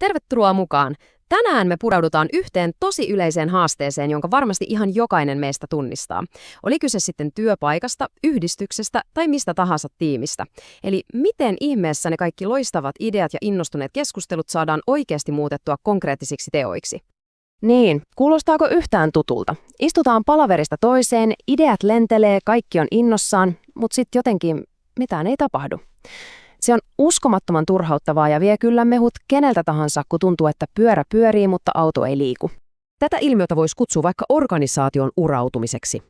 Tervetuloa mukaan! Tänään me pureudutaan yhteen tosi yleiseen haasteeseen, jonka varmasti ihan jokainen meistä tunnistaa. Oli kyse sitten työpaikasta, yhdistyksestä tai mistä tahansa tiimistä. Eli miten ihmeessä ne kaikki loistavat ideat ja innostuneet keskustelut saadaan oikeasti muutettua konkreettisiksi teoiksi? Niin, kuulostaako yhtään tutulta? Istutaan palaverista toiseen, ideat lentelee, kaikki on innossaan, mutta sitten jotenkin mitään ei tapahdu. Se on uskomattoman turhauttavaa ja vie kyllä mehut keneltä tahansa, kun tuntuu, että pyörä pyörii, mutta auto ei liiku. Tätä ilmiötä voisi kutsua vaikka organisaation urautumiseksi.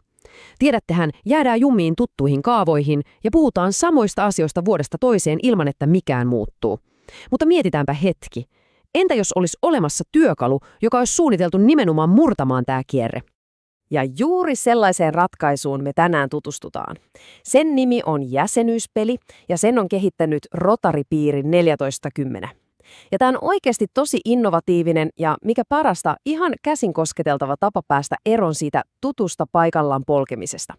Tiedättehän, jäädään jumiin tuttuihin kaavoihin ja puhutaan samoista asioista vuodesta toiseen ilman, että mikään muuttuu. Mutta mietitäänpä hetki. Entä jos olisi olemassa työkalu, joka olisi suunniteltu nimenomaan murtamaan tämä kierre? Ja juuri sellaiseen ratkaisuun me tänään tutustutaan. Sen nimi on jäsenyyspeli ja sen on kehittänyt Rotary-piiri 1410. Ja tämä on oikeasti tosi innovatiivinen ja mikä parasta, ihan käsin kosketeltava tapa päästä eroon siitä tutusta paikallaan polkemisesta.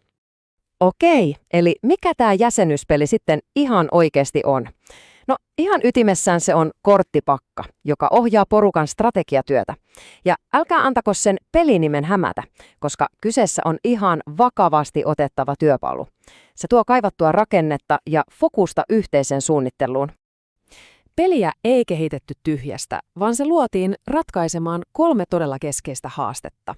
Okei, eli mikä tämä jäsenyyspeli sitten ihan oikeasti on? No ihan ytimessään se on korttipakka, joka ohjaa porukan strategiatyötä. Ja älkää antako sen pelinimen hämätä, koska kyseessä on ihan vakavasti otettava työkalu. Se tuo kaivattua rakennetta ja fokusta yhteiseen suunnitteluun. Peliä ei kehitetty tyhjästä, vaan se luotiin ratkaisemaan 3 todella keskeistä haastetta.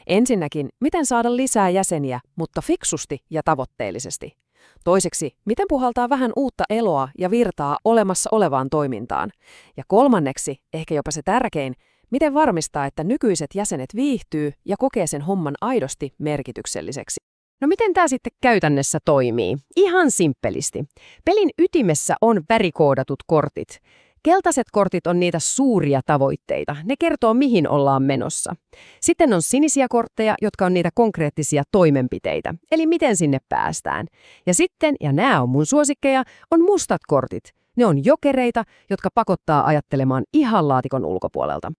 Ensinnäkin, miten saada lisää jäseniä, mutta fiksusti ja tavoitteellisesti. Toiseksi, miten puhaltaa vähän uutta eloa ja virtaa olemassa olevaan toimintaan. Ja kolmanneksi, ehkä jopa se tärkein, miten varmistaa, että nykyiset jäsenet viihtyy ja kokee sen homman aidosti merkitykselliseksi. No miten tämä sitten käytännössä toimii? Ihan simppelisti. Pelin ytimessä on värikoodatut kortit. Keltaiset kortit on niitä suuria tavoitteita. Ne kertoo, mihin ollaan menossa. Sitten on sinisiä kortteja, jotka on niitä konkreettisia toimenpiteitä, eli miten sinne päästään. Ja sitten, ja nämä on mun suosikkeja, on mustat kortit. Ne on jokereita, jotka pakottaa ajattelemaan ihan laatikon ulkopuolelta.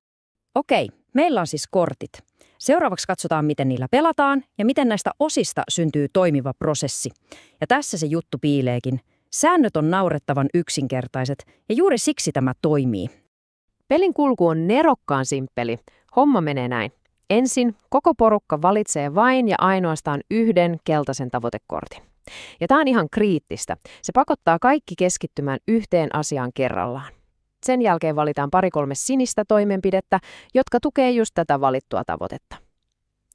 Okei, meillä on siis kortit. Seuraavaksi katsotaan, miten niillä pelataan ja miten näistä osista syntyy toimiva prosessi. Ja tässä se juttu piileekin. Säännöt on naurettavan yksinkertaiset ja juuri siksi tämä toimii. Pelin kulku on nerokkaan simppeli. Homma menee näin. Ensin koko porukka valitsee vain ja ainoastaan yhden keltaisen tavoitekortin. Ja tämä on ihan kriittistä. Se pakottaa kaikki keskittymään yhteen asiaan kerrallaan. Sen jälkeen valitaan 2-3 sinistä toimenpidettä, jotka tukee just tätä valittua tavoitetta.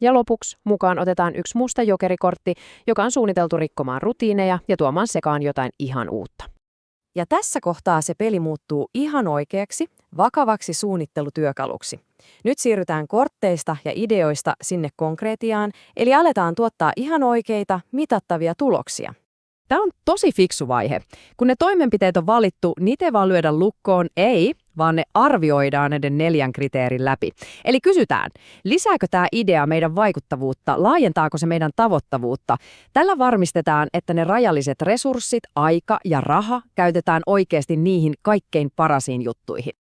Ja lopuksi mukaan otetaan 1 musta jokerikortti, joka on suunniteltu rikkomaan rutiineja ja tuomaan sekaan jotain ihan uutta. Ja tässä kohtaa se peli muuttuu ihan oikeaksi, vakavaksi suunnittelutyökaluksi. Nyt siirrytään kortteista ja ideoista sinne konkretiaan, eli aletaan tuottaa ihan oikeita, mitattavia tuloksia. Tämä on tosi fiksu vaihe. Kun ne toimenpiteet on valittu, niitä ei vaan lyödä lukkoon, ei, vaan ne arvioidaan näiden 4 kriteerin läpi. Eli kysytään, lisääkö tämä idea meidän vaikuttavuutta, laajentaako se meidän tavoittavuutta? Tällä varmistetaan, että ne rajalliset resurssit, aika ja raha käytetään oikeasti niihin kaikkein parasiin juttuihin.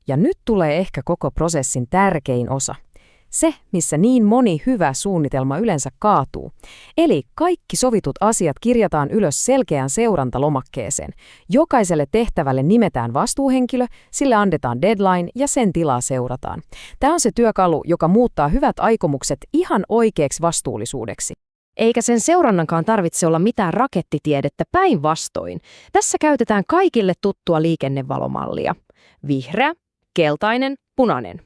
Ja nyt tulee ehkä koko prosessin tärkein osa. Se, missä niin moni hyvä suunnitelma yleensä kaatuu. Eli kaikki sovitut asiat kirjataan ylös selkeään seurantalomakkeeseen. Jokaiselle tehtävälle nimetään vastuuhenkilö, sille annetaan deadline ja sen tilaa seurataan. Tämä on se työkalu, joka muuttaa hyvät aikomukset ihan oikeaksi vastuullisuudeksi. Eikä sen seurannankaan tarvitse olla mitään rakettitiedettä, päinvastoin. Tässä käytetään kaikille tuttua liikennevalomallia. Vihreä, keltainen, punainen.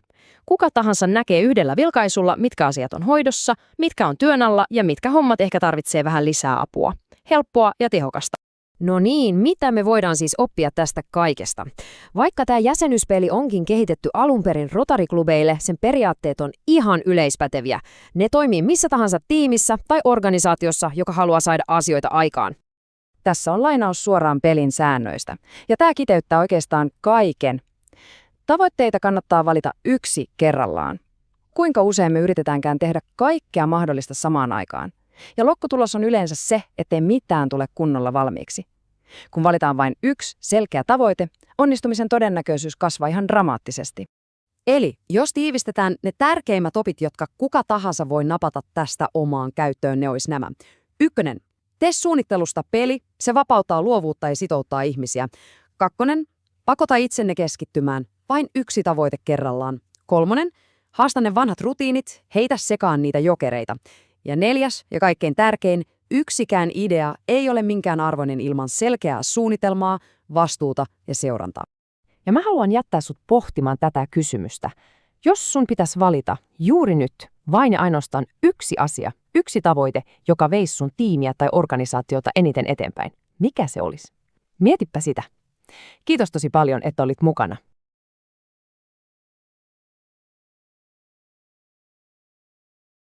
Kuka tahansa näkee yhdellä vilkaisulla, mitkä asiat on hoidossa, mitkä on työn alla ja mitkä hommat ehkä tarvitsee vähän lisää apua. Helppoa ja tehokasta. No niin, mitä me voidaan siis oppia tästä kaikesta? Vaikka tämä jäsenyyspeli onkin kehitetty alun perin Rotary-klubeille, sen periaatteet on ihan yleispäteviä. Ne toimii missä tahansa tiimissä tai organisaatiossa, joka haluaa saada asioita aikaan. Tässä on lainaus suoraan pelin säännöistä. Ja tämä kiteyttää oikeastaan kaiken. Tavoitteita kannattaa valita 1 kerrallaan. Kuinka usein me yritetäänkään tehdä kaikkea mahdollista samaan aikaan? Ja lopputulos on yleensä se, ettei mitään tule kunnolla valmiiksi. Kun valitaan vain 1 selkeä tavoite, onnistumisen todennäköisyys kasvaa ihan dramaattisesti. Eli jos tiivistetään ne tärkeimmät opit, jotka kuka tahansa voi napata tästä omaan käyttöön, ne olisi nämä. 1. Tee suunnittelusta peli, se vapauttaa luovuutta ja sitouttaa ihmisiä. 2. Pakota itsenne keskittymään. Vain yksi tavoite kerrallaan. 3. Haasta ne vanhat rutiinit, heitä sekaan niitä jokereita. Ja 4. ja kaikkein tärkein, yksikään idea ei ole minkään arvoinen ilman selkeää suunnitelmaa, vastuuta ja seurantaa. Ja mä haluan jättää sut pohtimaan tätä kysymystä. Jos sun pitäisi valita juuri nyt vain ja ainoastaan yksi asia, yksi tavoite, joka veisi sun tiimiä tai organisaatiota eniten eteenpäin, mikä se olisi? Mietipä sitä. Kiitos tosi paljon, että olit mukana.